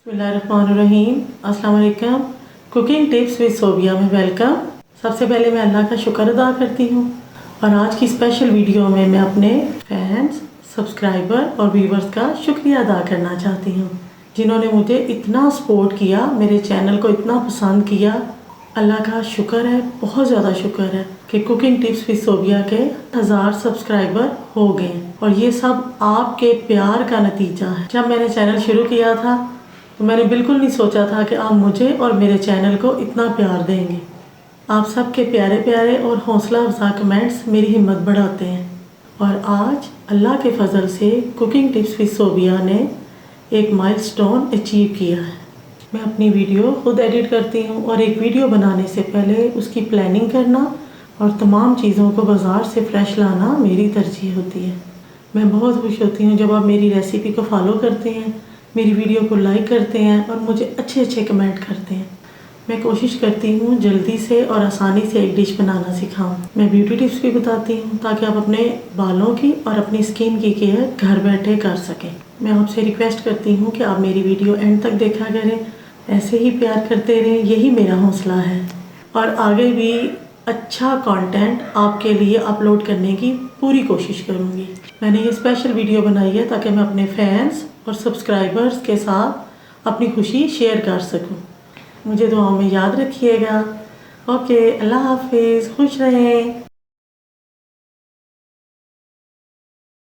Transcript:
बिस्मिल्लाहिर्रहमानिर्रहीम। अस्सलाम वालेकुम। कुकिंग टिप्स विद सोबिया में वेलकम। सबसे पहले मैं अल्लाह का शुक्र अदा करती हूँ और आज की स्पेशल वीडियो में मैं अपने फैंस, सब्सक्राइबर और व्यूवर्स का शुक्रिया अदा करना चाहती हूँ जिन्होंने मुझे इतना सपोर्ट किया, मेरे चैनल को इतना पसंद किया। अल्लाह का शुक्र है, बहुत ज़्यादा शुक्र है कि कुकिंग टिप्स विद सोबिया के 1000 सब्सक्राइबर हो गए और ये सब आपके प्यार का नतीजा है। जब मैंने चैनल शुरू किया था तो मैंने बिल्कुल नहीं सोचा था कि आप मुझे और मेरे चैनल को इतना प्यार देंगे। आप सबके प्यारे प्यारे और हौसला अफजा कमेंट्स मेरी हिम्मत बढ़ाते हैं और आज अल्लाह के फजल से कुकिंग टिप्स विद सोबिया ने एक माइलस्टोन अचीव किया है। मैं अपनी वीडियो खुद एडिट करती हूँ और एक वीडियो बनाने से पहले उसकी प्लानिंग करना और तमाम चीज़ों को बाज़ार से फ़्रेश लाना मेरी तरजीह होती है। मैं बहुत खुश होती हूँ जब आप मेरी रेसिपी को फॉलो करते हैं, मेरी वीडियो को लाइक करते हैं और मुझे अच्छे अच्छे कमेंट करते हैं। मैं कोशिश करती हूँ जल्दी से और आसानी से एक डिश बनाना सिखाऊं। मैं ब्यूटी टिप्स भी बताती हूँ ताकि आप अपने बालों की और अपनी स्किन की केयर घर बैठे कर सकें। मैं आपसे रिक्वेस्ट करती हूँ कि आप मेरी वीडियो एंड तक देखा करें, ऐसे ही प्यार करते रहें, यही मेरा हौसला है और आगे भी अच्छा कंटेंट आपके लिए अपलोड करने की पूरी कोशिश करूँगी। मैंने ये स्पेशल वीडियो बनाई है ताकि मैं अपने फैंस और सब्सक्राइबर्स के साथ अपनी खुशी शेयर कर सकूं। मुझे दुआओं में याद रखिएगा। ओके, अल्लाह हाफिज़, खुश रहें।